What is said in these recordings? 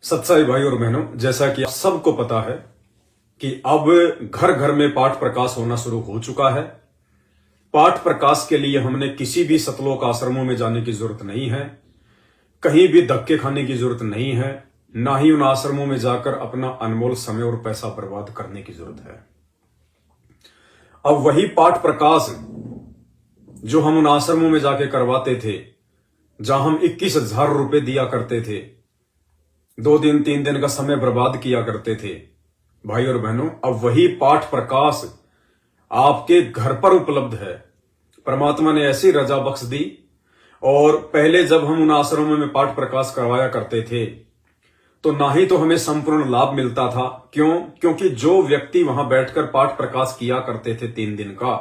सत्साई भाई और बहनों, जैसा कि आप सबको पता है कि अब घर घर में पाठ प्रकाश होना शुरू हो चुका है। पाठ प्रकाश के लिए हमने किसी भी सतलोक आश्रमों में जाने की जरूरत नहीं है, कहीं भी धक्के खाने की जरूरत नहीं है, ना ही उन आश्रमों में जाकर अपना अनमोल समय और पैसा बर्बाद करने की जरूरत है। अब वही पाठ प्रकाश जो हम उन आश्रमों में जाके करवाते थे, जहां हम 21,000 रुपए दिया करते थे, 2 दिन 3 दिन का समय बर्बाद किया करते थे, भाई और बहनों, अब वही पाठ प्रकाश आपके घर पर उपलब्ध है। परमात्मा ने ऐसी रजा बख्श दी। और पहले जब हम उन आश्रमों में पाठ प्रकाश करवाया करते थे तो ना ही तो हमें संपूर्ण लाभ मिलता था। क्योंकि जो व्यक्ति वहां बैठकर पाठ प्रकाश किया करते थे 3 दिन का,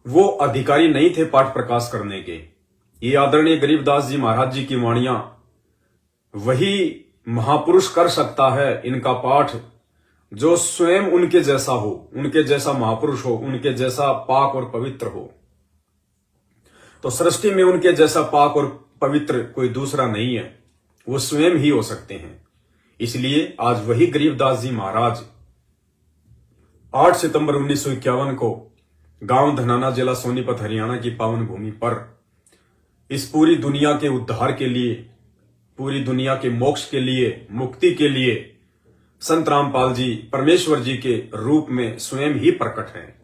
वो अधिकारी नहीं थे पाठ प्रकाश करने के। ये आदरणीय गरीबदास जी महाराज जी की वाणियां वही महापुरुष कर सकता है इनका पाठ, जो स्वयं उनके जैसा हो, उनके जैसा महापुरुष हो, उनके जैसा पाक और पवित्र हो। तो सृष्टि में उनके जैसा पाक और पवित्र कोई दूसरा नहीं है, वो स्वयं ही हो सकते हैं। इसलिए आज वही गरीबदास जी महाराज 8 सितंबर 1951 को गांव धनाना, जिला सोनीपत, हरियाणा की पावन भूमि पर इस पूरी दुनिया के उद्धार के लिए, पूरी दुनिया के मोक्ष के लिए, मुक्ति के लिए संत रामपाल जी परमेश्वर जी के रूप में स्वयं ही प्रकट हैं।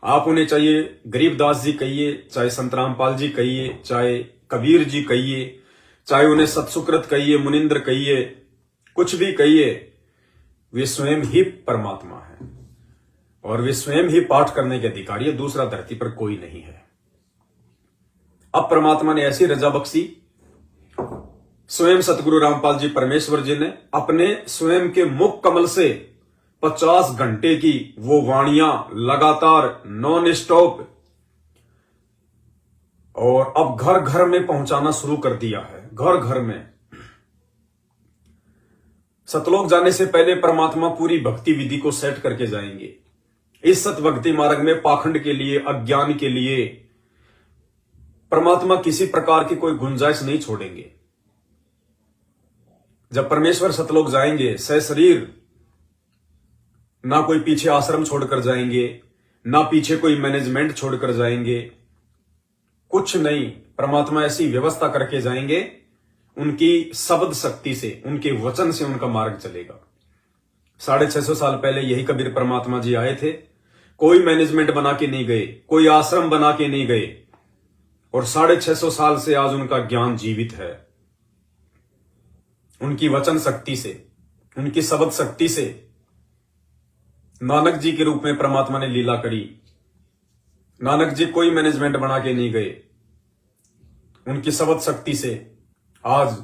आप उन्हें चाहिए गरीबदास जी कहिए, चाहे संत रामपाल जी कहिए, चाहे कबीर जी कहिए, चाहे उन्हें सतसुकृत कहिए, मुनिंद्र कहिए, कुछ भी कहिए, वे स्वयं ही परमात्मा है और वे स्वयं ही पाठ करने के अधिकारी है। दूसरा धरती पर कोई नहीं है। अब परमात्मा ने ऐसी रजा बख्शी, स्वयं सतगुरु रामपाल जी परमेश्वर जी ने अपने स्वयं के मुख कमल से 50 घंटे की वो वाणियां लगातार नॉन स्टॉप और अब घर घर में पहुंचाना शुरू कर दिया है। घर घर में सतलोक जाने से पहले परमात्मा पूरी भक्ति विधि को सेट करके जाएंगे। इस सत भक्ति मार्ग में पाखंड के लिए, अज्ञान के लिए परमात्मा किसी प्रकार की कोई गुंजाइश नहीं छोड़ेंगे। जब परमेश्वर सतलोक जाएंगे सशरीर, ना कोई पीछे आश्रम छोड़कर जाएंगे, ना पीछे कोई मैनेजमेंट छोड़कर जाएंगे, कुछ नहीं। परमात्मा ऐसी व्यवस्था करके जाएंगे, उनकी शब्द शक्ति से, उनके वचन से उनका मार्ग चलेगा। 650 साल पहले यही कबीर परमात्मा जी आए थे। कोई मैनेजमेंट बना के नहीं गए, कोई आश्रम बना के नहीं गए, और 650 साल से आज उनका ज्ञान जीवित है। उनकी वचन शक्ति से, उनकी शब्द शक्ति से नानक जी के रूप में परमात्मा ने लीला करी। नानक जी कोई मैनेजमेंट बना के नहीं गए, उनकी शब्द शक्ति से आज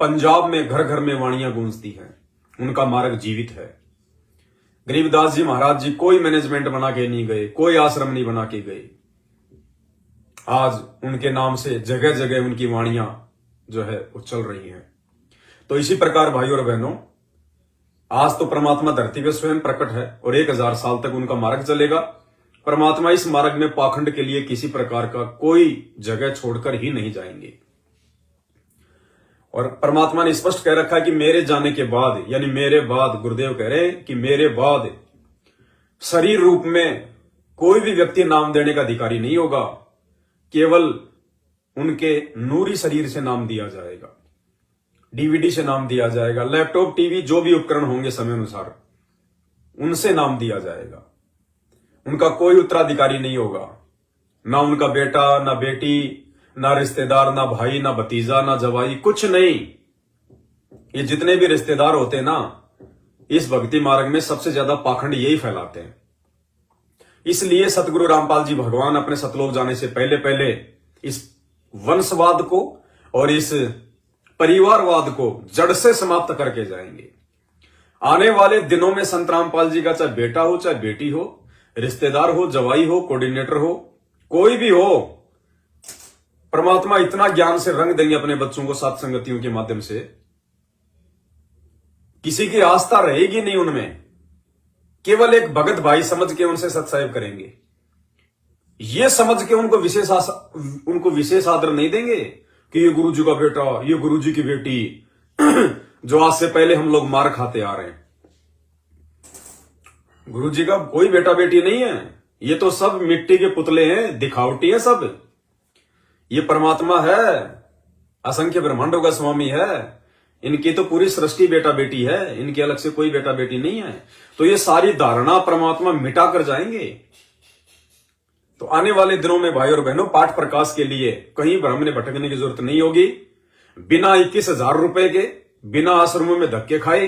पंजाब में घर घर में वाणियां गूंजती हैं। उनका मार्ग जीवित है। गरीबदास जी महाराज जी कोई मैनेजमेंट बना के नहीं गए, कोई आश्रम नहीं बना के गए। आज उनके नाम से जगह जगह उनकी वाणियां जो है वो चल रही हैं। तो इसी प्रकार भाई और बहनों, आज तो परमात्मा धरती पे स्वयं प्रकट है और 1000 साल तक उनका मार्ग चलेगा। परमात्मा इस मार्ग में पाखंड के लिए किसी प्रकार का कोई जगह छोड़कर ही नहीं जाएंगे। और परमात्मा ने स्पष्ट कह रखा है कि मेरे जाने के बाद, यानी मेरे बाद, गुरुदेव कह रहे हैं कि मेरे बाद शरीर रूप में कोई भी व्यक्ति नाम देने का अधिकारी नहीं होगा। केवल उनके नूरी शरीर से नाम दिया जाएगा, डीवीडी से नाम दिया जाएगा, लैपटॉप, टीवी, जो भी उपकरण होंगे समय अनुसार, उनसे नाम दिया जाएगा। उनका कोई उत्तराधिकारी नहीं होगा, ना उनका बेटा, ना बेटी, ना रिश्तेदार, ना भाई, ना भतीजा, ना जवाई, कुछ नहीं। ये जितने भी रिश्तेदार होते हैं ना, इस भक्ति मार्ग में सबसे ज्यादा पाखंड यही फैलाते हैं। इसलिए सतगुरु रामपाल जी भगवान अपने सतलोक जाने से पहले पहले इस वंशवाद को और इस परिवारवाद को जड़ से समाप्त करके जाएंगे। आने वाले दिनों में संत रामपाल जी का चाहे बेटा हो, चाहे बेटी हो, रिश्तेदार हो, जवाई हो, कोऑर्डिनेटर हो, कोई भी हो, परमात्मा इतना ज्ञान से रंग देंगे अपने बच्चों को सात संगतियों के माध्यम से, किसी की आस्था रहेगी नहीं उनमें। केवल एक भगत भाई समझ के उनसे सत्साहिब करेंगे। ये समझ के उनको विशेष आदर नहीं देंगे कि ये गुरु जी का बेटा, ये गुरु जी की बेटी, जो आज से पहले हम लोग मार खाते आ रहे हैं। गुरु जी का कोई बेटा बेटी नहीं है, ये तो सब मिट्टी के पुतले हैं, दिखावटी है सब। ये परमात्मा है, असंख्य ब्रह्मांडों का स्वामी है, इनकी तो पूरी सृष्टि बेटा बेटी है, इनके अलग से कोई बेटा बेटी नहीं है। तो ये सारी धारणा परमात्मा मिटा कर जाएंगे। तो आने वाले दिनों में भाई और बहनों, पाठ प्रकाश के लिए कहीं भ्रम में भटकने की जरूरत नहीं होगी। बिना 21,000 रुपए के, बिना आश्रमों में धक्के खाए,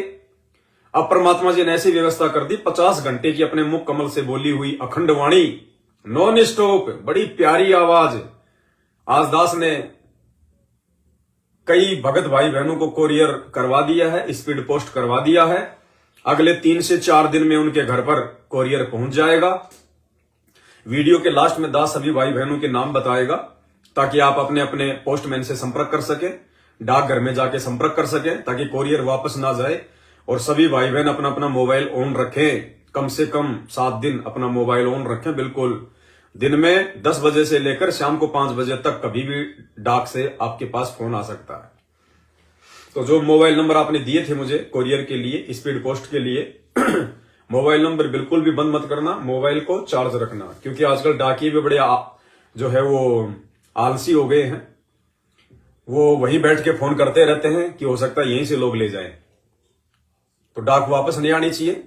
अब परमात्मा जी ने ऐसी व्यवस्था कर दी, 50 घंटे की अपने मुख कमल से बोली हुई अखंड वाणी, नॉन स्टॉप, बड़ी प्यारी आवाज। आज दास ने कई भगत भाई बहनों को कोरियर करवा दिया है, स्पीड पोस्ट करवा दिया है। अगले 3 से 4 दिन में उनके घर पर कोरियर पहुंच जाएगा। वीडियो के लास्ट में दास सभी भाई बहनों के नाम बताएगा, ताकि आप अपने अपने पोस्टमैन से संपर्क कर सके, डाकघर में जाके संपर्क कर सके, ताकि कोरियर वापस ना जाए। और सभी भाई बहन अपना अपना मोबाइल ऑन रखें, कम से कम 7 दिन अपना मोबाइल ऑन रखें। बिल्कुल दिन में 10 बजे से लेकर शाम को 5 बजे तक कभी भी डाक से आपके पास फोन आ सकता है। तो जो मोबाइल नंबर आपने दिए थे मुझे कोरियर के लिए, स्पीड पोस्ट के लिए, मोबाइल नंबर बिल्कुल भी बंद मत करना, मोबाइल को चार्ज रखना, क्योंकि आजकल डाकिये भी बड़े जो है वो आलसी हो गए हैं। वो वहीं बैठ के फोन करते रहते हैं कि हो सकता है यहीं से लोग ले जाएं। तो डाक वापस नहीं आनी चाहिए,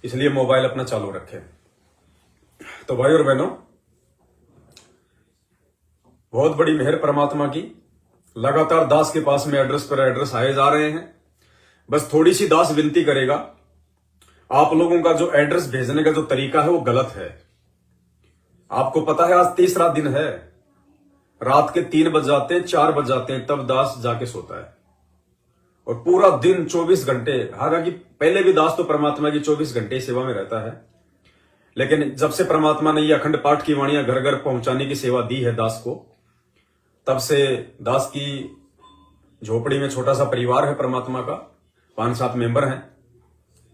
इसलिए मोबाइल अपना चालू रखें। तो भाई और बहनों, बहुत बड़ी मेहर परमात्मा की, लगातार दास के पास में एड्रेस पर एड्रेस आए जा रहे हैं। बस थोड़ी सी दास विनती करेगा, आप लोगों का जो एड्रेस भेजने का जो तरीका है वो गलत है। आपको पता है आज तीसरा दिन है, रात के 3 बज जाते हैं, 4 बज जाते हैं, तब दास जाके सोता है। और पूरा दिन 24 घंटे, हालांकि पहले भी दास तो परमात्मा की 24 घंटे सेवा में रहता है, लेकिन जब से परमात्मा ने ये अखंड पाठ की वाणियां घर घर पहुंचाने की सेवा दी है दास को, तब से दास की झोपड़ी में छोटा सा परिवार है परमात्मा का, 5-7 मेंबर हैं।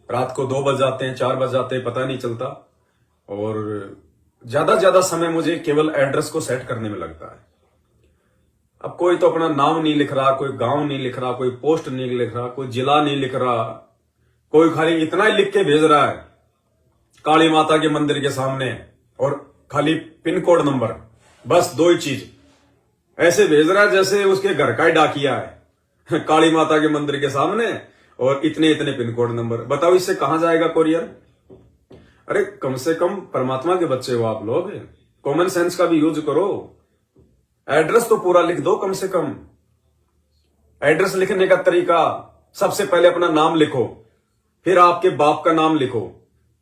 रात को 2 बज जाते हैं, 4 बज जाते हैं, पता नहीं चलता। और ज्यादा समय मुझे केवल एड्रेस को सेट करने में लगता है। अब कोई तो अपना नाम नहीं लिख रहा, कोई गांव नहीं लिख रहा, कोई पोस्ट नहीं लिख रहा, कोई जिला नहीं लिख रहा, कोई खाली इतना ही लिख के भेज रहा है काली माता के मंदिर के सामने, और खाली पिन कोड नंबर, बस 2 ही चीज ऐसे भेज रहा है जैसे उसके घर का ही डाकिया है। काली माता के मंदिर के सामने और इतने इतने पिन कोड नंबर। बताओ इससे कहां जाएगा कोरियर? अरे कम से कम परमात्मा के बच्चे हो आप लोग, कॉमन सेंस का भी यूज करो। एड्रेस तो पूरा लिख दो कम से कम। एड्रेस लिखने का तरीका, सबसे पहले अपना नाम लिखो, फिर आपके बाप का नाम लिखो,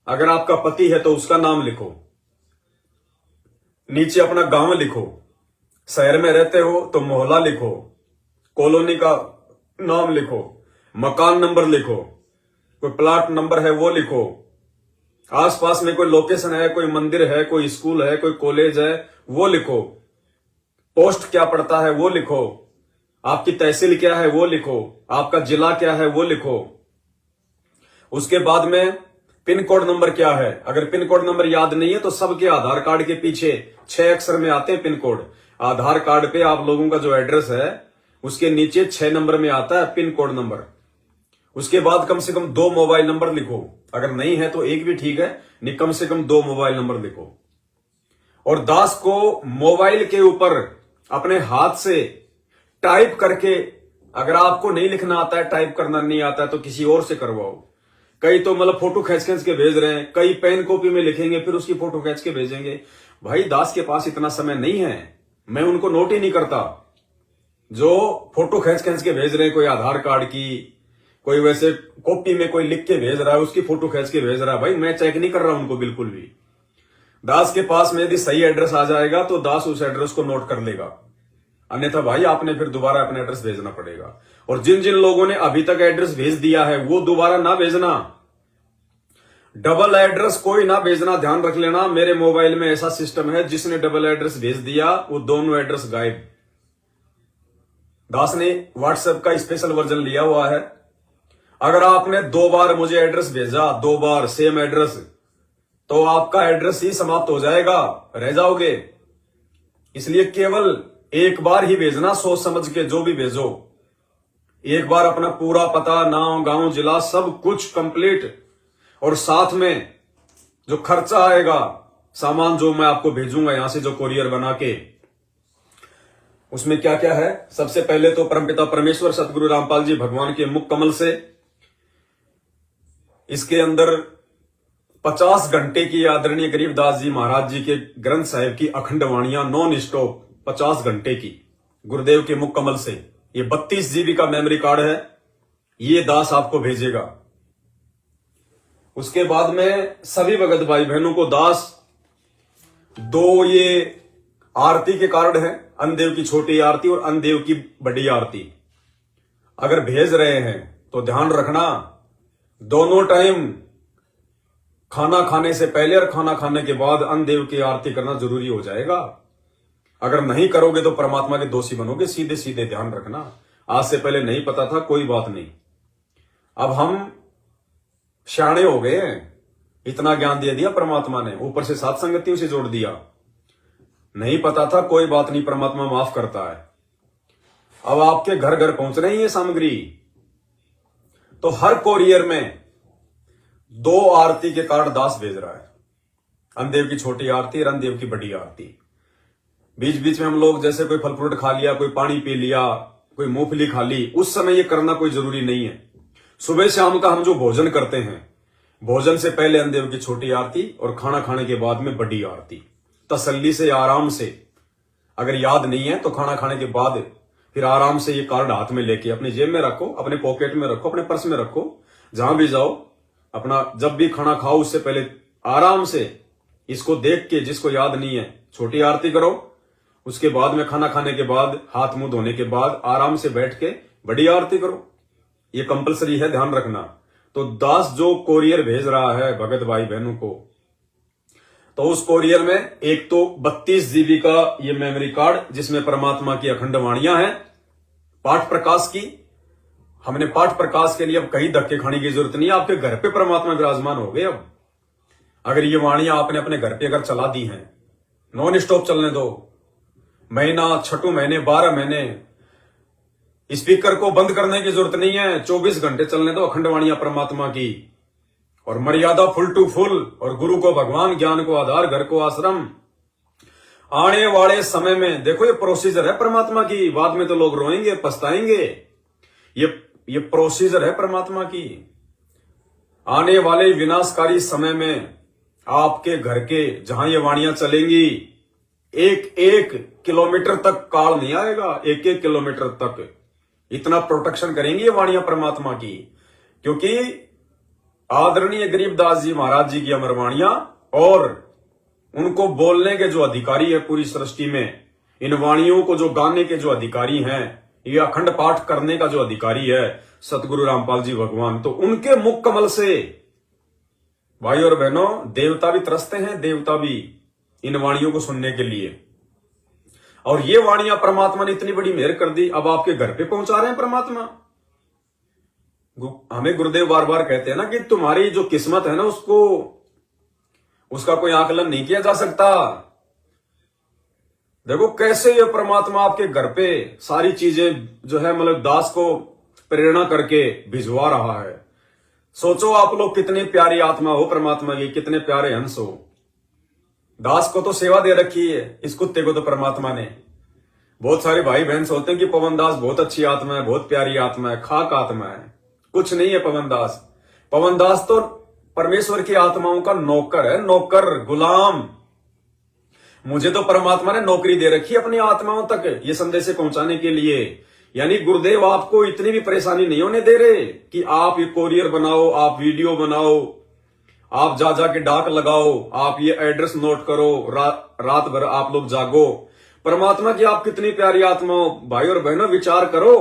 अगर आपका पति है तो उसका नाम लिखो, नीचे अपना गांव लिखो, शहर में रहते हो तो मोहल्ला लिखो, कॉलोनी का नाम लिखो, मकान नंबर लिखो, कोई प्लाट नंबर है वो लिखो, आसपास में कोई लोकेशन है, कोई मंदिर है, कोई स्कूल है, कोई कॉलेज है वो लिखो, पोस्ट क्या पड़ता है वो लिखो, आपकी तहसील क्या है वो लिखो, आपका जिला क्या है वो लिखो। उसके बाद में पिन कोड नंबर क्या है, अगर पिन कोड नंबर याद नहीं है तो सबके आधार कार्ड के पीछे 6 अक्षर में आते हैं पिन कोड। आधार कार्ड पे आप लोगों का जो एड्रेस है उसके नीचे 6 नंबर में आता है पिन कोड नंबर। उसके बाद कम से कम 2 मोबाइल नंबर लिखो, अगर नहीं है तो एक भी ठीक है, नहीं कम से कम 2 मोबाइल नंबर लिखो। और दास को मोबाइल के ऊपर अपने हाथ से टाइप करके, अगर आपको नहीं लिखना आता है, टाइप करना नहीं आता है तो किसी और से करवाओ। कई तो मतलब फोटो खींच के भेज रहे हैं, कई पेन कॉपी में लिखेंगे फिर उसकी फोटो खींच के भेजेंगे। भाई दास के पास इतना समय नहीं है, मैं उनको नोट ही नहीं करता। जो फोटो खींच के भेज रहे हैं, कोई आधार कार्ड की, कोई वैसे कॉपी में कोई लिख के भेज रहा है, उसकी फोटो खींच के भेज रहा है, भाई मैं चेक नहीं कर रहा उनको बिल्कुल भी। दास के पास में यदि सही एड्रेस आ जाएगा तो दास उस एड्रेस को नोट कर लेगा, अन्यथा भाई आपने फिर दोबारा अपना एड्रेस भेजना पड़ेगा। और जिन जिन लोगों ने अभी तक एड्रेस भेज दिया है वो दोबारा ना भेजना, डबल एड्रेस कोई ना भेजना, ध्यान रख लेना। मेरे मोबाइल में ऐसा सिस्टम है, जिसने डबल एड्रेस भेज दिया वो दोनों एड्रेस गायब। दास ने व्हाट्सएप का स्पेशल वर्जन लिया हुआ है, अगर आपने 2 बार मुझे एड्रेस भेजा, 2 बार सेम एड्रेस, तो आपका एड्रेस ही समाप्त हो जाएगा, रह जाओगे। इसलिए केवल एक बार ही भेजना, सोच समझ के जो भी भेजो। एक बार अपना पूरा पता, नाम, गांव, जिला सब कुछ कंप्लीट, और साथ में जो खर्चा आएगा, सामान जो मैं आपको भेजूंगा यहां से, जो कोरियर बना के, उसमें क्या क्या है। सबसे पहले तो परमपिता परमेश्वर सतगुरु रामपाल जी भगवान के मुख कमल से इसके अंदर 50 घंटे की आदरणीय गरीबदास जी महाराज जी के ग्रंथ साहिब की अखंड वाणियां नॉन स्टॉप 50 घंटे की गुरुदेव के मुख कमल से, ये 32 जीबी का मेमोरी कार्ड है, ये दास आपको भेजेगा। उसके बाद में सभी भगत भाई बहनों को दास 2 ये आरती के कार्ड है, अन्नदेव की छोटी आरती और अन्नदेव की बड़ी आरती। अगर भेज रहे हैं तो ध्यान रखना, दोनों टाइम खाना खाने से पहले और खाना खाने के बाद अन्नदेव की आरती करना जरूरी हो जाएगा। अगर नहीं करोगे तो परमात्मा के दोषी बनोगे, सीधे सीधे ध्यान रखना। आज से पहले नहीं पता था, कोई बात नहीं, अब हम शाणे हो गए हैं, इतना ज्ञान दे दिया परमात्मा ने, ऊपर से सात संगतियों से जोड़ दिया। नहीं पता था, कोई बात नहीं, परमात्मा माफ करता है। अब आपके घर घर पहुंच रही है सामग्री, तो हर कोरियर में 2 आरती के कार्ड दास भेज रहा है, अन्नदेव की छोटी आरती और अन्नदेव की बड़ी आरती। बीच बीच में हम लोग जैसे कोई फल फ्रूट खा लिया, कोई पानी पी लिया, कोई मूंगफली खा ली, उस समय ये करना कोई जरूरी नहीं है। सुबह शाम का हम जो भोजन करते हैं, भोजन से पहले अन्नदेव की छोटी आरती और खाना खाने के बाद में बड़ी आरती, तसल्ली से, आराम से। अगर याद नहीं है तो खाना खाने के बाद फिर आराम से ये कार्ड हाथ में लेके अपनी जेब में रखो, अपने पॉकेट में रखो, अपने पर्स में रखो, जहां भी जाओ, अपना जब भी खाना खाओ उससे पहले आराम से इसको देख के, जिसको याद नहीं है, छोटी आरती करो। उसके बाद में खाना खाने के बाद, हाथ मुंह धोने के बाद आराम से बैठ के बड़ी आरती करो। ये कंपलसरी है, ध्यान रखना। तो दास जो कोरियर भेज रहा है भगत भाई बहनों को, तो उस कोरियर में एक तो 32 जीबी का ये मेमोरी कार्ड, जिसमें परमात्मा की अखंड वाणियां हैं, पाठ प्रकाश की। हमने पाठ प्रकाश के लिए अब कहीं धक्के खाने की जरूरत नहीं है, आपके घर पे परमात्मा विराजमान हो गए। अब अगर ये वाणियां आपने अपने घर पे अगर चला दी हैं, नॉन स्टॉप चलने दो, महीना, 6 महीने, 12 महीने, स्पीकर को बंद करने की जरूरत नहीं है, 24 घंटे चलने दो अखंड वाणियां परमात्मा की, और मर्यादा फुल टू फुल, और गुरु को भगवान, ज्ञान को आधार, घर को आश्रम। आने वाले समय में देखो, ये प्रोसीजर है परमात्मा की, बाद में तो लोग रोएंगे, पछताएंगे। ये प्रोसीजर है परमात्मा की। आने वाले विनाशकारी समय में आपके घर के जहां ये वाणियां चलेंगी, 1-1 किलोमीटर तक काल नहीं आएगा, 1-1 किलोमीटर तक इतना प्रोटेक्शन करेंगी ये वाणियां परमात्मा की। क्योंकि आदरणीय गरीबदास जी महाराज जी की अमर वाणियां, और उनको बोलने के जो अधिकारी है पूरी सृष्टि में, इन वाणियों को जो गाने के जो अधिकारी हैं, ये अखंड पाठ करने का जो अधिकारी है सतगुरु रामपाल जी भगवान, तो उनके मुख कमल से भाई और बहनों देवता भी तरसते हैं, देवता भी इन वाणियों को सुनने के लिए। और ये वाणियां परमात्मा ने इतनी बड़ी मेहर कर दी, अब आपके घर पे पहुंचा रहे हैं परमात्मा। हमें गुरुदेव बार बार कहते हैं ना कि तुम्हारी जो किस्मत है ना, उसका कोई आकलन नहीं किया जा सकता। देखो कैसे ये परमात्मा आपके घर पे सारी चीजें जो है, मतलब दास को प्रेरणा करके भिजवा रहा है। सोचो आप लोग कितनी प्यारी आत्मा हो परमात्मा की, कितने प्यारे हंस हो। दास को तो सेवा दे रखी है, इस कुत्ते को तो परमात्मा ने। बहुत सारे भाई बहन सोचते हैं कि पवन दास बहुत अच्छी आत्मा है, बहुत प्यारी आत्मा है, खाक आत्मा है। कुछ नहीं है पवन दास। पवन दास तो परमेश्वर की आत्माओं का नौकर है, नौकर, गुलाम। मुझे तो परमात्मा ने नौकरी दे रखी है अपनी आत्माओं तक ये संदेश पहुंचाने के लिए। यानी गुरुदेव आपको इतनी भी परेशानी नहीं होने दे रहे कि आप ये कोरियर बनाओ, आप वीडियो बनाओ, आप जा जाके डाक लगाओ, आप ये एड्रेस नोट करो, रात भर आप लोग जागो। परमात्मा की आप कितनी प्यारी आत्मा हो भाई और बहनों, विचार करो।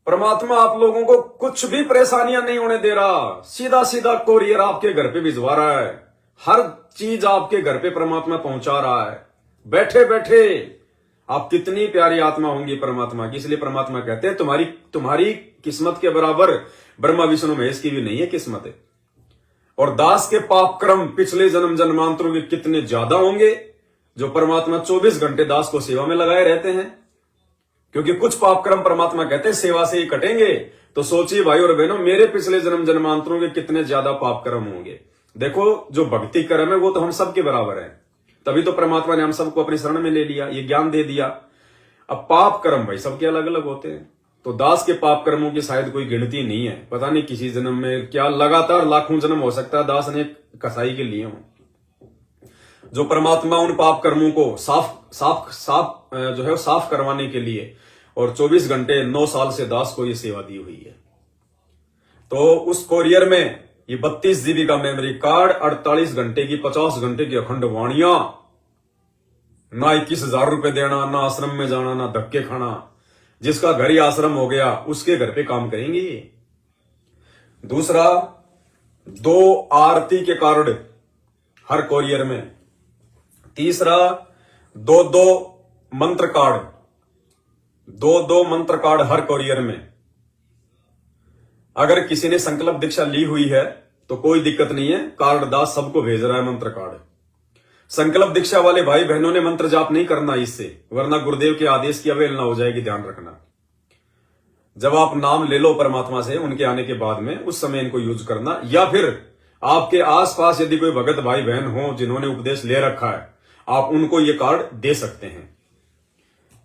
परमात्मा आप लोगों को कुछ भी परेशानियां नहीं होने दे रहा, सीधा सीधा कोरियर आपके घर पे भिजवा रहा है। हर चीज आपके घर पे परमात्मा पहुंचा रहा है, बैठे बैठे। आप कितनी प्यारी आत्मा होंगी परमात्मा की। इसलिए परमात्मा कहते हैं तुम्हारी किस्मत के बराबर ब्रह्मा विष्णु महेश की भी नहीं है किस्मत है। और दास के पाप क्रम पिछले जन्म जन्मांतरों के कितने ज्यादा होंगे, जो परमात्मा 24 घंटे दास को सेवा में लगाए रहते हैं। क्योंकि कुछ पाप कर्म परमात्मा कहते हैं सेवा से ही कटेंगे। तो सोचिए भाई और बहनों, मेरे पिछले जन्म जन्मांतरों के कितने ज्यादा पाप कर्म होंगे। देखो जो भक्ति कर्म है वो तो हम सबके बराबर है, तभी तो परमात्मा ने हम सबको अपनी शरण में ले लिया, ये ज्ञान दे दिया। अब पाप कर्म भाई सबके अलग अलग होते हैं। तो दास के पाप कर्मों की शायद कोई गिनती नहीं है, पता नहीं किसी जन्म में क्या लगातार लाखों जन्म हो सकता है दास ने कसाई के लिए हो। जो परमात्मा उन पाप कर्मों को साफ करवाने के लिए और 24 घंटे 9 साल से दास को ये सेवा दी हुई है। तो उस कोरियर में ये 32 जीबी का मेमोरी कार्ड, 48 घंटे की 50 घंटे की अखंड वाणियां, ना 21,000 रुपए देना, ना आश्रम में जाना, ना धक्के खाना। जिसका घर ही आश्रम हो गया उसके घर पे काम करेंगे। दूसरा, 2 आरती के कार्ड हर कोरियर में। तीसरा, 2 मंत्र कार्ड, 2 मंत्र कार्ड हर कोरियर में। अगर किसी ने संकल्प दीक्षा ली हुई है तो कोई दिक्कत नहीं है, कार्ड दास सबको भेज रहा है मंत्र कार्ड। संकल्प दीक्षा वाले भाई बहनों ने मंत्र जाप नहीं करना इससे, वरना गुरुदेव के आदेश की अवहेलना हो जाएगी, ध्यान रखना। जब आप नाम ले लो परमात्मा से उनके आने के बाद में, उस समय इनको यूज करना। या फिर आपके आसपास यदि कोई भगत भाई बहन हो जिन्होंने उपदेश ले रखा है, आप उनको ये कार्ड दे सकते हैं।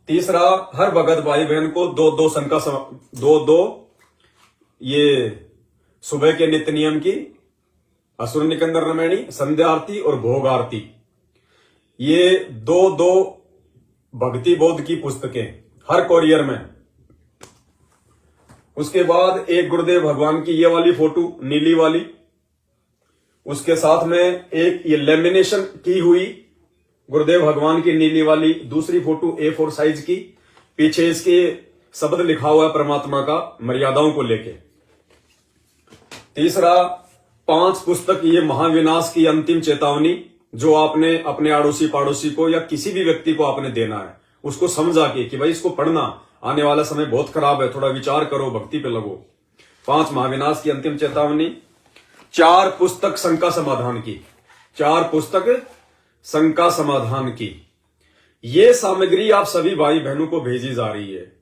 तीसरा, हर भगत भाई बहन को 2 संका 2 ये सुबह के नित्य नियम की असुर निकंदर रमैणी, संध्या आरती और भोग आरती, ये 2 भक्ति बोध की पुस्तकें हर कोरियर में। उसके बाद एक गुरुदेव भगवान की ये वाली फोटो नीली वाली, उसके साथ में एक ये लेमिनेशन की हुई गुरुदेव भगवान की नीली वाली दूसरी फोटो A4 साइज की, पीछे इसके शब्द लिखा हुआ है परमात्मा का मर्यादाओं को लेके। तीसरा, 5 पुस्तक ये महाविनाश की अंतिम चेतावनी, जो आपने अपने आड़ोसी पाड़ोसी को या किसी भी व्यक्ति को आपने देना है, उसको समझा के कि भाई इसको पढ़ना, आने वाला समय बहुत खराब है, थोड़ा विचार करो, भक्ति पे लगो। 5 महाविनाश की अंतिम चेतावनी। 4 पुस्तक शंका समाधान की, 4 पुस्तक शंका समाधान की। ये सामग्री आप सभी भाई बहनों को भेजी जा रही है।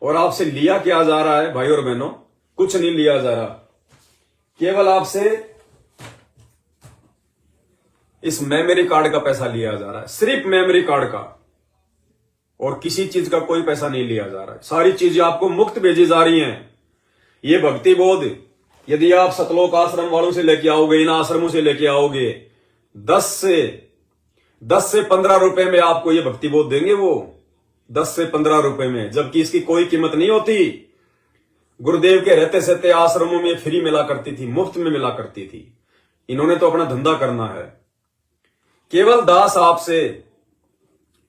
और आपसे लिया क्या जा रहा है भाई और बहनों? कुछ नहीं लिया जा रहा, केवल आपसे इस मेमोरी कार्ड का पैसा लिया जा रहा है, सिर्फ मेमोरी कार्ड का, और किसी चीज का कोई पैसा नहीं लिया जा रहा है। सारी चीजें आपको मुफ्त भेजी जा रही हैं। ये भक्ति बोध यदि आप सतलोक आश्रम वालों से लेके आओगे, इन आश्रमों से लेके आओगे, 10 से 15 रुपए में आपको ये भक्ति बोध देंगे वो, 10 से 15 रुपए में, जबकि इसकी कोई कीमत नहीं होती। गुरुदेव के रहते सहते आश्रमों में फ्री मिला करती थी, मुफ्त में मिला करती थी। इन्होंने तो अपना धंधा करना है। केवल दास आपसे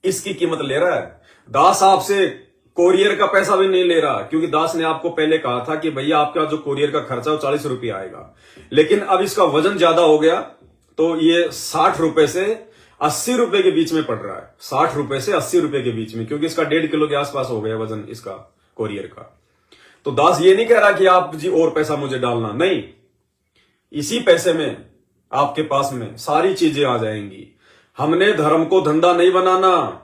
इसकी कीमत ले रहा है। दास आपसे कोरियर का पैसा भी नहीं ले रहा, क्योंकि दास ने आपको पहले कहा था कि भैया आपका जो कोरियर का खर्चा वो 40 रुपये आएगा, लेकिन अब इसका वजन ज्यादा हो गया तो ये 60 रुपए से 80 रुपए के बीच में पड़ रहा है। 60 रुपए से 80 रुपए के बीच में, क्योंकि इसका 1.5 किलो के आसपास हो गया वजन इसका कोरियर का। तो दास ये नहीं कह रहा कि आप जी और पैसा मुझे डालना, नहीं, इसी पैसे में आपके पास में सारी चीजें आ जाएंगी। हमने धर्म को धंधा नहीं बनाना,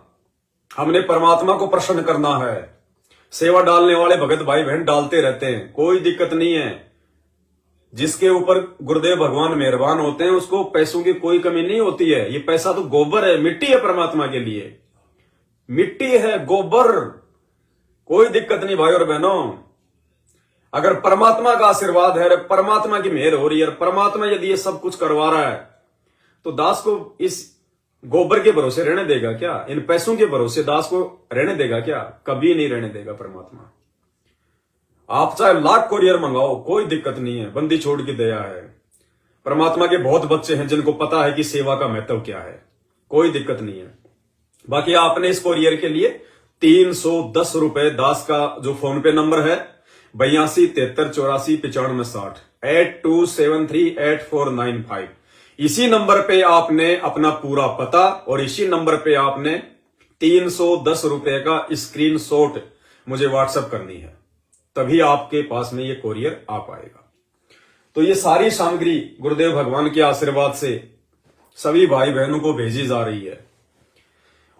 हमने परमात्मा को प्रसन्न करना है। सेवा डालने वाले भगत भाई बहन डालते रहते हैं, कोई दिक्कत नहीं है। जिसके ऊपर गुरुदेव भगवान मेहरबान होते हैं उसको पैसों की कोई कमी नहीं होती है। ये पैसा तो गोबर है, मिट्टी है, परमात्मा के लिए मिट्टी है, गोबर, कोई दिक्कत नहीं भाई और बहनों। अगर परमात्मा का आशीर्वाद है, परमात्मा की मेहर हो रही है, परमात्मा यदि ये सब कुछ करवा रहा है, तो दास को इस गोबर के भरोसे रहने देगा क्या? इन पैसों के भरोसे दास को रहने देगा क्या? कभी नहीं रहने देगा परमात्मा। आप चाहे लाख कोरियर मंगाओ, कोई दिक्कत नहीं है, बंदी छोड़ की दया है। परमात्मा के बहुत बच्चे हैं जिनको पता है कि सेवा का महत्व क्या है, कोई दिक्कत नहीं है। बाकी आपने इस कोरियर के लिए 310 रुपए दास का जो फोन पे नंबर है 82 73 84 95 60 82738495, इसी नंबर पे आपने अपना पूरा पता और इसी नंबर पे आपने 310 रुपए का स्क्रीनशॉट मुझे व्हाट्सएप करनी है, तभी आपके पास में ये कोरियर आ पाएगा। तो ये सारी सामग्री गुरुदेव भगवान के आशीर्वाद से सभी भाई बहनों को भेजी जा रही है।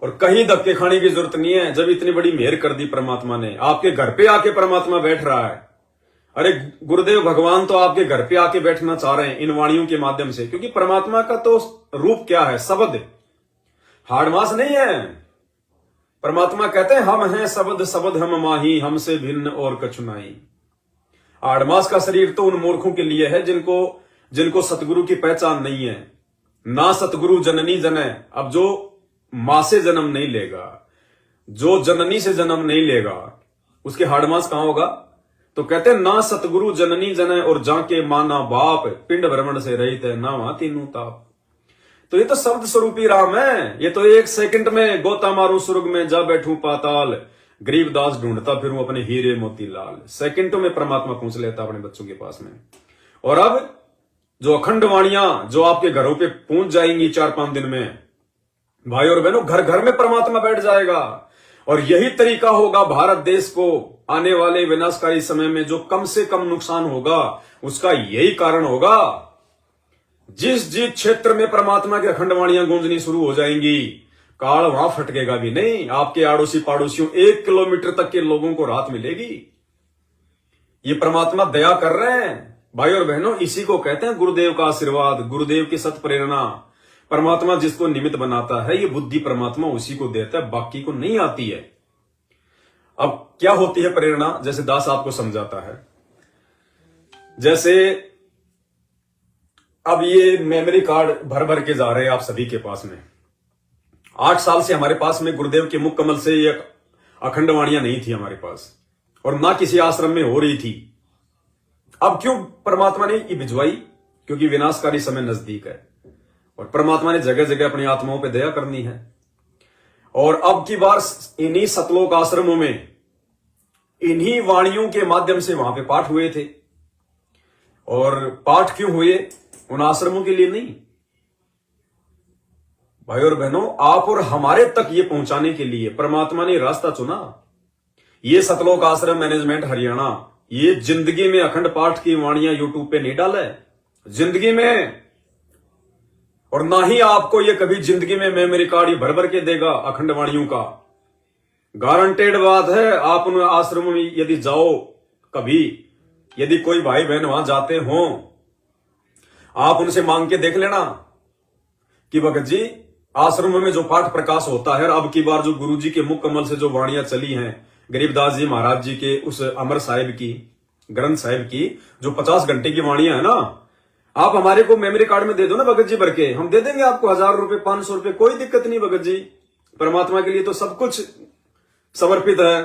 और कहीं धक्के खाने की जरूरत नहीं है। जब इतनी बड़ी मेहर कर दी परमात्मा ने, आपके घर पे आके परमात्मा बैठ रहा है। अरे गुरुदेव भगवान तो आपके घर पे आके बैठना चाह रहे हैं इन वाणियों के माध्यम से, क्योंकि परमात्मा का तो रूप क्या है? शब्द, हाड़ मास नहीं है। परमात्मा कहते हैं हम हैं शब्द, शब्द हम माही, हमसे भिन्न और कछु नाही। आड़मास का शरीर तो उन मूर्खों के लिए है जिनको सतगुरु की पहचान नहीं है। ना सतगुरु जननी जने, अब जो मां से जन्म नहीं लेगा, जो जननी से जन्म नहीं लेगा, उसके हाड़मास कहां होगा? तो कहते हैं ना सतगुरु जननी जने और जाके माना बाप, पिंड भ्रमण से रहित है ना वहां तीनों ताप। तो ये तो शब्द स्वरूपी राम है। ये तो एक सेकंड में गोता मारू स्वर्ग में जा बैठूं पाताल, गरीबदास ढूंढता फिरूं अपने हीरे मोतीलाल। सेकंडों में परमात्मा पहुंच लेता अपने बच्चों के पास में। और अब जो अखंड वाणियां जो आपके घरों पे पहुंच जाएंगी 4-5 दिन में, भाई और बहनों, घर घर में परमात्मा बैठ जाएगा। और यही तरीका होगा भारत देश को आने वाले विनाशकारी समय में जो कम से कम नुकसान होगा, उसका यही कारण होगा। जिस क्षेत्र में परमात्मा की अखंड वाणियां गूंजनी शुरू हो जाएंगी, काल वहां फटकेगा भी नहीं। आपके आड़ोसी पाड़ोसियों 1 किलोमीटर तक के लोगों को राहत मिलेगी। ये परमात्मा दया कर रहे हैं भाई और बहनों। इसी को कहते हैं गुरुदेव का आशीर्वाद, गुरुदेव की सत प्रेरणा। परमात्मा जिसको निमित्त बनाता है, ये बुद्धि परमात्मा उसी को देता है, बाकी को नहीं आती है। अब क्या होती है प्रेरणा? जैसे दास आपको समझाता है। जैसे अब ये मेमोरी कार्ड भर भर के जा रहे हैं आप सभी के पास में। 8 साल से हमारे पास में गुरुदेव के मुख कमल से ये अखंड वाणियां नहीं थी हमारे पास, और ना किसी आश्रम में हो रही थी। अब क्यों परमात्मा ने ये भिजवाई? क्योंकि विनाशकारी समय नजदीक है और परमात्मा ने जगह जगह अपनी आत्माओं पे दया करनी है। और अब की बार इन्हीं सतलोक आश्रमों में इन्हीं वाणियों के माध्यम से वहां पे पाठ हुए थे। और पाठ क्यों हुए? उन आश्रमों के लिए नहीं भाई और बहनों, आप और हमारे तक ये पहुंचाने के लिए परमात्मा ने रास्ता चुना। ये सतलोक आश्रम मैनेजमेंट हरियाणा ये जिंदगी में अखंड पाठ की वाणियां यूट्यूब पे नहीं डाला है, जिंदगी में। और ना ही आपको ये कभी जिंदगी में मेमोरी कार्ड भर भर के देगा अखंड वाणियों का। गारंटेड बात है। आप उन आश्रमों में यदि जाओ कभी, यदि कोई भाई बहन वहां जाते हो, आप उनसे मांग के देख लेना कि भगत जी आश्रमों में जो पाठ प्रकाश होता है, अब की बार जो गुरु जी के मुख कमल से जो वाणियां चली हैं, गरीबदास जी महाराज जी के उस अमर साहिब की, ग्रंथ साहिब की जो 50 घंटे की वाणियां है ना, आप हमारे को मेमोरी कार्ड में दे दो ना भगत जी भर के, हम दे देंगे आपको 1000 रुपए 500 रुपए, कोई दिक्कत नहीं भगत जी। परमात्मा के लिए तो सब कुछ समर्पित है।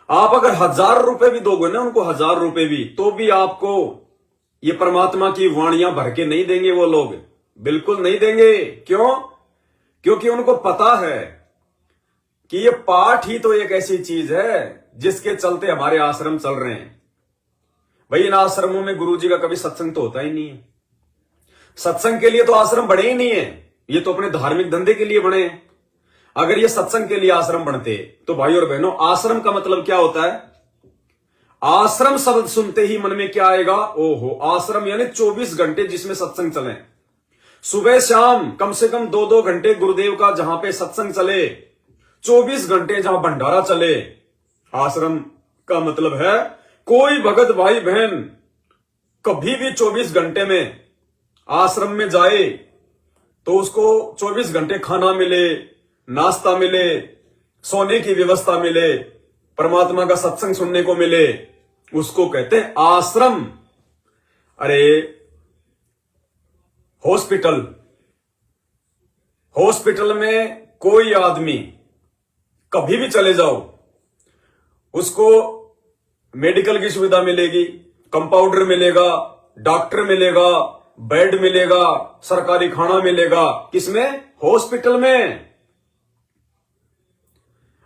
आप अगर 1000 रुपए भी दोगे ना उनको, 1000 रुपए भी, तो भी आपको ये परमात्मा की वाणियां भर के नहीं देंगे वो लोग, बिल्कुल नहीं देंगे। क्यों? क्योंकि उनको पता है कि ये पाठ ही तो एक ऐसी चीज है जिसके चलते हमारे आश्रम चल रहे हैं। भाई इन आश्रमों में गुरु जी का कभी सत्संग तो होता ही नहीं है। सत्संग के लिए तो आश्रम बने ही नहीं है, ये तो अपने धार्मिक धंधे के लिए बने हैं। अगर ये सत्संग के लिए आश्रम बनते तो भाई और बहनों, आश्रम का मतलब क्या होता है? आश्रम शब्द सुनते ही मन में क्या आएगा? ओहो, आश्रम यानी 24 घंटे जिसमें सत्संग चले, सुबह शाम कम से कम 2-2 घंटे गुरुदेव का जहां पे सत्संग चले, 24 घंटे जहां भंडारा चले। आश्रम का मतलब है कोई भगत भाई बहन कभी भी 24 घंटे में आश्रम में जाए तो उसको 24 घंटे खाना मिले, नाश्ता मिले, सोने की व्यवस्था मिले, परमात्मा का सत्संग सुनने को मिले, उसको कहते हैं आश्रम। अरे हॉस्पिटल में कोई आदमी कभी भी चले जाओ, उसको मेडिकल की सुविधा मिलेगी, कंपाउंडर मिलेगा, डॉक्टर मिलेगा, बेड मिलेगा, सरकारी खाना मिलेगा। किसमें? हॉस्पिटल में।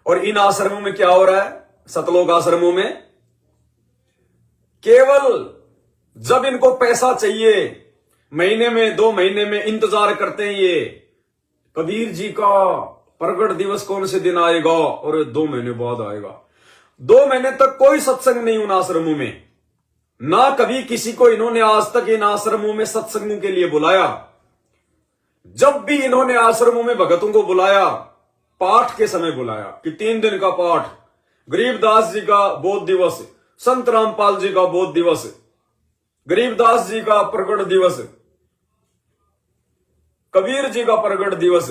और इन आश्रमों में क्या हो रहा है? सतलोक आश्रमों में केवल जब इनको पैसा चाहिए, महीने में 2 महीने में इंतजार करते हैं ये कबीर जी का प्रगट दिवस कौन से दिन आएगा, और 2 महीने बाद आएगा। 2 महीने तक कोई सत्संग नहीं उन आश्रमों में, ना कभी किसी को इन्होंने आज तक इन आश्रमों में सत्संगों के लिए बुलाया। जब भी इन्होंने आश्रमों में भगतों को बुलाया, पाठ के समय बुलाया कि 3 दिन का पाठ, गरीबदास जी का बोध दिवस, संत रामपाल जी का बोध दिवस, गरीबदास जी का प्रकट दिवस, कबीर जी का प्रकट दिवस,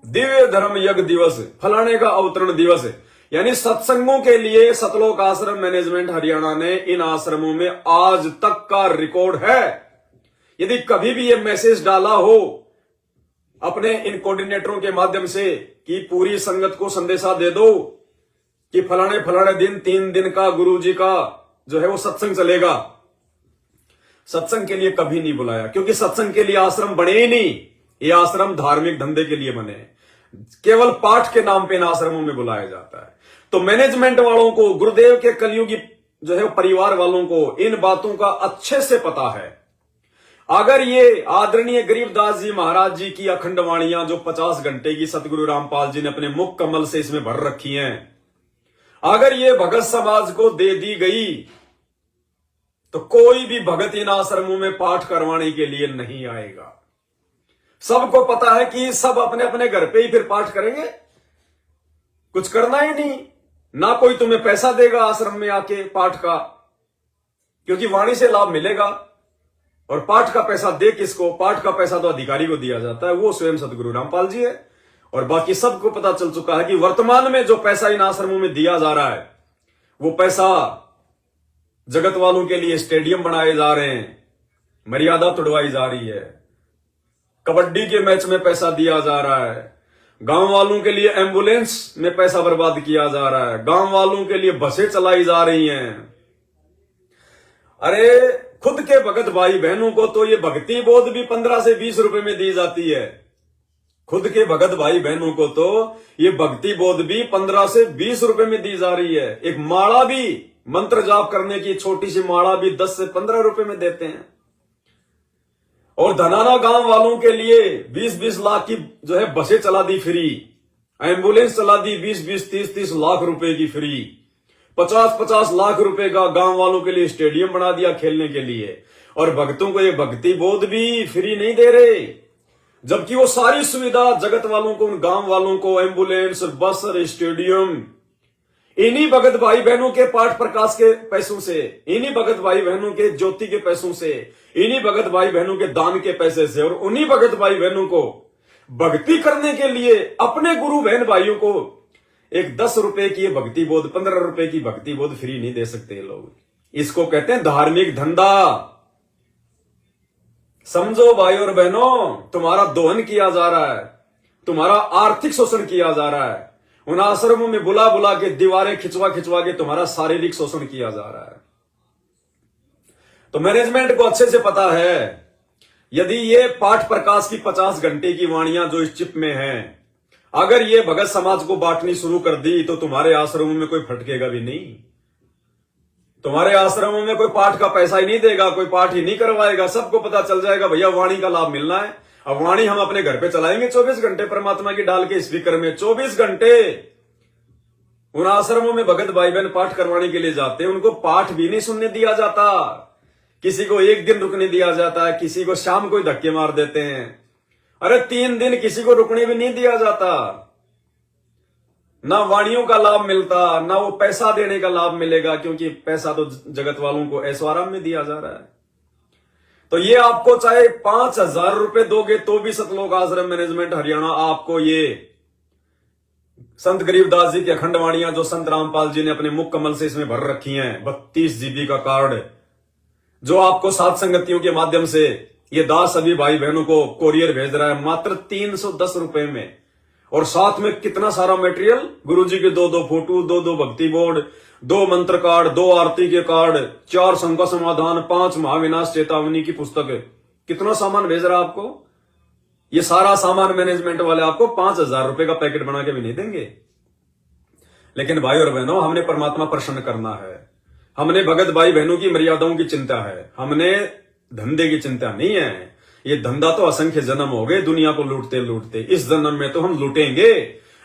दिव्य धर्म यज्ञ दिवस, फलाने का अवतरण दिवस। यानी सत्संगों के लिए सतलोक आश्रम मैनेजमेंट हरियाणा ने इन आश्रमों में आज तक का रिकॉर्ड है। यदि कभी भी ये मैसेज डाला हो अपने इन कोऑर्डिनेटरों के माध्यम से कि पूरी संगत को संदेशा दे दो कि फलाने फलाने दिन 3 दिन का गुरु जी का जो है वो सत्संग चलेगा, सत्संग के लिए कभी नहीं बुलाया, क्योंकि सत्संग के लिए आश्रम बने ही नहीं। ये आश्रम धार्मिक धंधे के लिए बने, केवल पाठ के नाम पे इन आश्रमों में बुलाया जाता है। तो मैनेजमेंट वालों को, गुरुदेव के कलयुगी जो है परिवार वालों को इन बातों का अच्छे से पता है। अगर ये आदरणीय गरीबदास जी महाराज जी की अखंड वाणियां जो 50 घंटे की सतगुरु रामपाल जी ने अपने मुख कमल से इसमें भर रखी हैं, अगर ये भगत समाज को दे दी गई तो कोई भी भगत इन आश्रमों में पाठ करवाने के लिए नहीं आएगा। सबको पता है कि सब अपने अपने घर पे ही फिर पाठ करेंगे, कुछ करना ही नहीं, ना कोई तुम्हें पैसा देगा आश्रम में आके पाठ का, क्योंकि वाणी से लाभ मिलेगा। और पाठ का पैसा दे किसको? पाठ का पैसा तो अधिकारी को दिया जाता है, वो स्वयं सतगुरु रामपाल जी है। और बाकी सबको पता चल चुका है कि वर्तमान में जो पैसा इन आश्रमों में दिया जा रहा है, वो पैसा जगत वालों के लिए स्टेडियम बनाए जा रहे हैं, मर्यादा तोड़वाई जा रही है, कबड्डी के मैच में पैसा दिया जा रहा है, गांव वालों के लिए एम्बुलेंस में पैसा बर्बाद किया जा रहा है, गांव वालों के लिए बसें चलाई जा रही हैं। अरे खुद के भगत भाई बहनों को तो ये भक्ति बोध भी 15 से 20 रुपए में दी जाती है। खुद के भगत भाई बहनों को तो ये भक्ति बोध भी 15 से 20 रुपए में दी जा रही है। एक माला भी, मंत्र जाप करने की छोटी सी माला भी 10 से 15 रुपए में देते हैं। और धनाना गांव वालों के लिए 20-20 लाख की जो है बसें चला दी फ्री, एम्बुलेंस चला दी 20-20, 30-30 लाख रुपए की फ्री, 50-50 लाख रुपए का गांव वालों के लिए स्टेडियम बना दिया खेलने के लिए। और भक्तों को ये भक्ति बोध भी फ्री नहीं दे रहे, जबकि वो सारी सुविधा जगत वालों को, उन गांव वालों को एम्बुलेंस, बस, स्टेडियम इन्हीं भगत भाई बहनों के पाठ प्रकाश के पैसों से, इन्हीं भगत भाई बहनों के ज्योति के पैसों से, इन्हीं भगत भाई बहनों के दान के पैसे से, और उन्हीं भगत भाई बहनों को भक्ति करने के लिए अपने गुरु बहन भाइयों को एक 10 रुपए की भक्ति बोध, 15 रुपए की भक्ति बोध फ्री नहीं दे सकते लोग। इसको कहते हैं धार्मिक धंधा। समझो भाई और बहनों, तुम्हारा दोहन किया जा रहा है, तुम्हारा आर्थिक शोषण किया जा रहा है, उन आश्रमों में बुला बुला के दीवारें खिंचवा खिंचवा के तुम्हारा शारीरिक शोषण किया जा रहा है। तो मैनेजमेंट को अच्छे से पता है, यदि ये पाठ प्रकाश की 50 घंटे की वाणियां जो इस चिप में हैं, अगर ये भगत समाज को बांटनी शुरू कर दी तो तुम्हारे आश्रमों में कोई फटकेगा भी नहीं, तुम्हारे आश्रमों में कोई पाठ का पैसा ही नहीं देगा, कोई पाठ ही नहीं करवाएगा। सबको पता चल जाएगा भैया वाणी का लाभ मिलना है, अब वाणी हम अपने घर पे चलाएंगे 24 घंटे परमात्मा की डाल के स्पीकर में। 24 घंटे उन आश्रमों में भगत भाई बहन पाठ करवाने के लिए जाते हैं, उनको पाठ भी नहीं सुनने दिया जाता, किसी को 1 दिन रुकने दिया जाता है, किसी को शाम को ही धक्के मार देते हैं। अरे 3 दिन किसी को रुकने भी नहीं दिया जाता, ना वाणियों का लाभ मिलता, ना वो पैसा देने का लाभ मिलेगा, क्योंकि पैसा तो जगत वालों को ऐश्वर्य में दिया जा रहा है। तो ये आपको चाहे 5,000 रुपए दोगे तो भी सतलोक आश्रम मैनेजमेंट हरियाणा आपको ये संत गरीबदास जी की अखंड वाणियां जो संत रामपाल जी ने अपने मुख कमल से इसमें भर रखी हैं, 32 GB का कार्ड जो आपको सात संगतियों के माध्यम से ये दास सभी भाई बहनों को कोरियर भेज रहा है मात्र 310 रुपए में। और साथ में कितना सारा मटेरियल, गुरुजी के 2-2 फोटो, 2-2 भक्ति बोर्ड, 2 मंत्र कार्ड, 2 आरती के कार्ड, 4 शंका समाधान, 5 महाविनाश चेतावनी की पुस्तक, कितना सामान भेज रहा है आपको। ये सारा सामान मैनेजमेंट वाले आपको 5,000 रुपए का पैकेट बना के भी नहीं देंगे। लेकिन भाई और बहनों, हमने परमात्मा प्रसन्न करना है, हमने भगत भाई बहनों की मर्यादाओं की चिंता है, हमने धंधे की चिंता नहीं है। ये धंधा तो असंख्य जन्म हो गए दुनिया को लूटते लूटते, इस जन्म में तो हम लूटेंगे,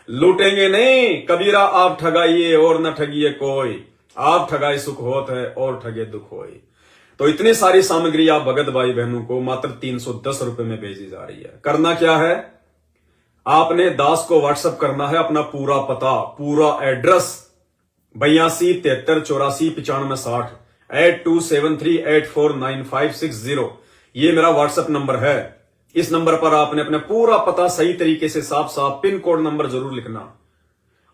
लूटेंगे नहीं। कबीरा आप ठगाइए और न ठगिए कोई, आप ठगाए सुख होत है और ठगे दुख होई। तो इतनी सारी सामग्री आप भगत भाई बहनों को मात्र 310 रुपए में भेजी जा रही है। करना क्या है, आपने दास को व्हाट्सएप करना है अपना पूरा पता, पूरा एड्रेस 82 73 84 95 60 8273849560। ये मेरा व्हाट्सएप नंबर है। इस नंबर पर आपने अपना पूरा पता सही तरीके से साफ साफ पिन कोड नंबर जरूर लिखना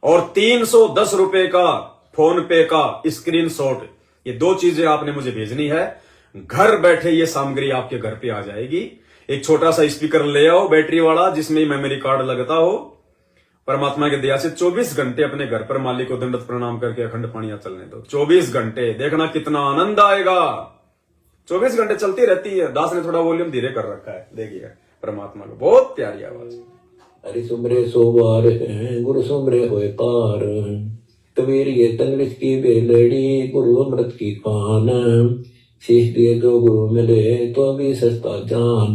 और 310 रुपए का फोन पे का स्क्रीनशॉट, ये 2 चीजें आपने मुझे भेजनी है। घर बैठे ये सामग्री आपके घर पे आ जाएगी। एक छोटा सा स्पीकर ले आओ बैटरी वाला जिसमें मेमोरी कार्ड लगता हो। परमात्मा की दया से 24 घंटे अपने घर पर मालिक को दंडवत प्रणाम करके अखंड पानियां चलने दो। 24 घंटे देखना कितना आनंद आएगा। 24 घंटे चलती रहती है। दास ने थोड़ा वॉल्यूम धीरे कर रखा है, देखिए परमात्मा को बहुत प्यारी आवाज। हरि सुमरे सोवार है गुरु सुमरे होए पार, कबीर ये तंगलिश की बेलड़ी गुरु अमृत की पान, शीश दिए जो गुरु मिले तो भी सस्ता जान,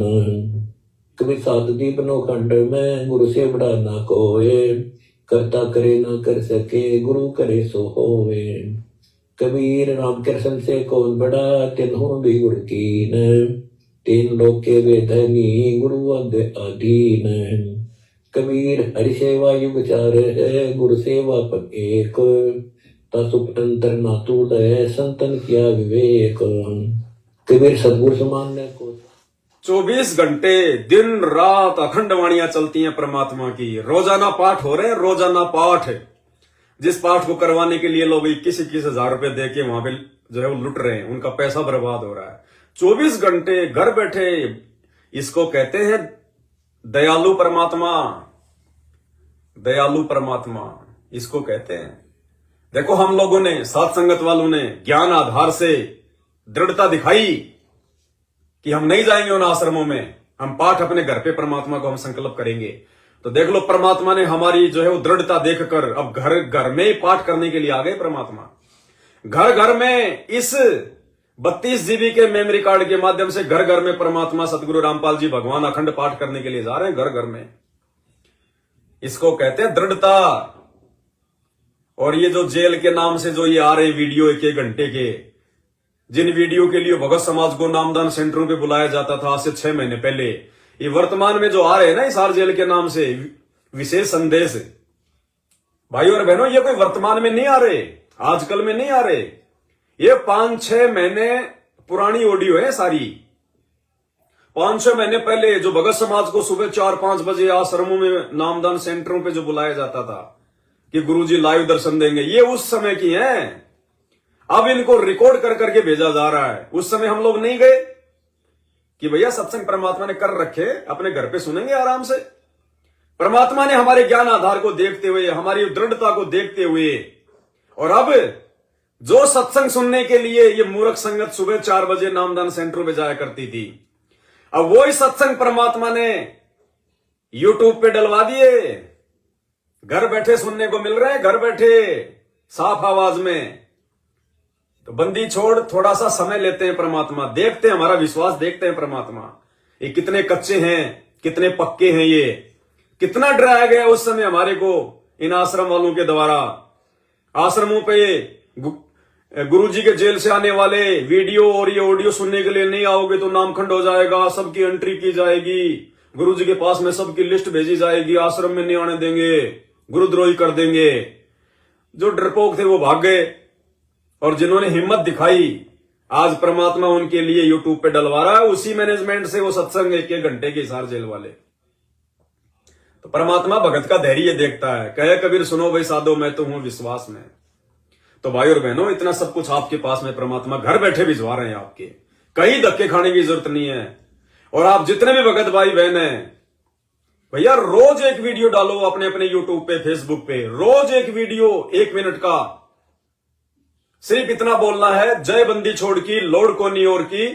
कबीर सात दीपनो खंड में गुरु से बड़ा ना कोए, करता करे ना कर सके गुरु करे सो होवे, कबीर राम कृष्ण से कौन बड़ा तिन्हों भी गुरु कीन, 3 लोक के वेदनी गुरु अग अधीन, कबीर हरि सेवा युग चार है गुरु सेवा पद एक, तंत्र ना तूल संतन किया विवेक, कबीर सदगुरु समान को 24 घंटे दिन रात अखंड वाणियां चलती हैं परमात्मा की। रोजाना पाठ हो रहे हैं, रोजाना पाठ। जिस पाठ को करवाने के लिए लोग 21 हजार रुपए दे के वहां पे जो है वो लुट रहे हैं, उनका पैसा बर्बाद हो रहा है। 24 घंटे घर बैठे, इसको कहते हैं दयालु परमात्मा। दयालु परमात्मा इसको कहते हैं। देखो हम लोगों ने, साथ संगत वालों ने ज्ञान आधार से दृढ़ता दिखाई कि हम नहीं जाएंगे उन आश्रमों में, हम पाठ अपने घर पे परमात्मा को हम संकल्प करेंगे। तो देख लो परमात्मा ने हमारी जो है वो दृढ़ता देखकर अब घर घर में ही पाठ करने के लिए आ गए परमात्मा। घर घर में इस 32 GB के मेमोरी कार्ड के माध्यम से घर घर में परमात्मा सतगुरु रामपाल जी भगवान अखंड पाठ करने के लिए जा रहे हैं घर घर में। इसको कहते हैं दृढ़ता। और ये जो जेल के नाम से जो ये आ रहे वीडियो 1-1 घंटे के, जिन वीडियो के लिए भगत समाज को नामदान सेंटरों पे बुलाया जाता था आज से 6 महीने पहले, ये वर्तमान में जो आ रहे हैं ना हिसार जेल के नाम से विशेष संदेश, भाइयों और बहनों, ये कोई वर्तमान में नहीं आ रहे, आजकल में नहीं आ रहे। ये 5-6 महीने पुरानी ऑडियो है सारी। 5-6 महीने पहले जो भगत समाज को सुबह 4-5 बजे आश्रमों में नामदान सेंटरों पे जो बुलाया जाता था कि गुरुजी लाइव दर्शन देंगे, ये उस समय की हैं। अब इनको रिकॉर्ड कर करके भेजा जा रहा है। उस समय हम लोग नहीं गए कि भैया सत्संग परमात्मा ने कर रखे, अपने घर पे सुनेंगे आराम से। परमात्मा ने हमारे ज्ञान आधार को देखते हुए, हमारी दृढ़ता को देखते हुए, और अब जो सत्संग सुनने के लिए ये मूर्ख संगत सुबह 4 बजे नामदान सेंटरों में जाया करती थी, अब वो ही सत्संग परमात्मा ने यूट्यूब पे डलवा दिए। घर बैठे सुनने को मिल रहे हैं, घर बैठे साफ आवाज में। तो बंदी छोड़, थोड़ा सा समय लेते हैं परमात्मा, देखते हैं, हमारा विश्वास देखते हैं परमात्मा ये कितने कच्चे हैं, कितने पक्के हैं, ये कितना डराया गया उस समय हमारे को इन आश्रम वालों के द्वारा। आश्रमों पे गुरुजी के जेल से आने वाले वीडियो और ये ऑडियो सुनने के लिए नहीं आओगे तो नामखंड हो जाएगा, सबकी एंट्री की जाएगी, गुरुजी के पास में सबकी लिस्ट भेजी जाएगी, आश्रम में नहीं आने देंगे, गुरुद्रोही कर देंगे। जो डरपोक थे वो भाग गए, और जिन्होंने हिम्मत दिखाई आज परमात्मा उनके लिए यूट्यूब पे डलवा रहा है उसी मैनेजमेंट से वो सत्संग 1-1 घंटे के हिसार जेल वाले। तो परमात्मा भगत का धैर्य देखता है। कहे कबीर सुनो भाई साधो, मैं तो हूं विश्वास में। तो भाई और बहनों, इतना सब कुछ आपके पास में परमात्मा घर बैठे भिजवा रहे हैं आपके, कहीं धक्के खाने की जरूरत नहीं है। और आप जितने भी भगत भाई बहन हैं, भैया रोज एक वीडियो डालो अपने अपने यूट्यूब पे, फेसबुक पे, रोज एक वीडियो 1 मिनट का। सिर्फ इतना बोलना है, जय बंदी छोड़ की लोड को नहीं और की।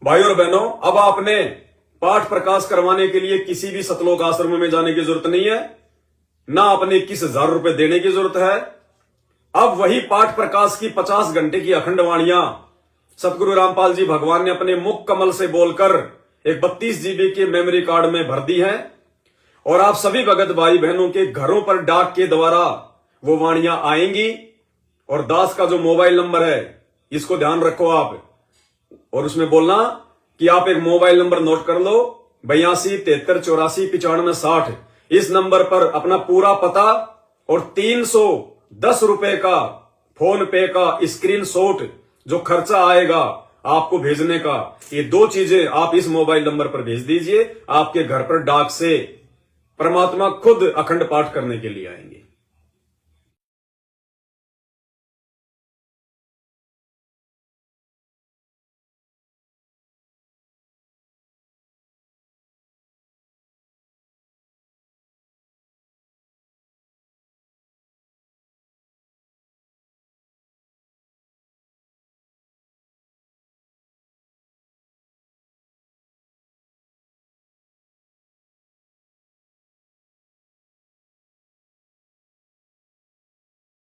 भाई और बहनों, अब आपने पाठ प्रकाश करवाने के लिए किसी भी सतलोक आश्रम में जाने की जरूरत नहीं है, ना अपने 21,000 रुपए देने की जरूरत है। अब वही पाठ प्रकाश की 50 घंटे की अखंड वाणियां सतगुरु रामपाल जी भगवान ने अपने मुख कमल से बोलकर एक 32 GB के मेमोरी कार्ड में भर दी है। और आप सभी भगत भाई बहनों के घरों पर डाक के द्वारा वो वाणियां आएंगी। और दास का जो मोबाइल नंबर है इसको ध्यान रखो आप, और उसमें बोलना कि आप एक मोबाइल नंबर नोट कर लो, 82 73 84 95 60 इस नंबर पर अपना पूरा पता और 310 रुपए का फोन पे का स्क्रीनशॉट जो खर्चा आएगा आपको भेजने का, ये 2 चीजें आप इस मोबाइल नंबर पर भेज दीजिए। आपके घर पर डाक से परमात्मा खुद अखंड पाठ करने के लिए आएंगे।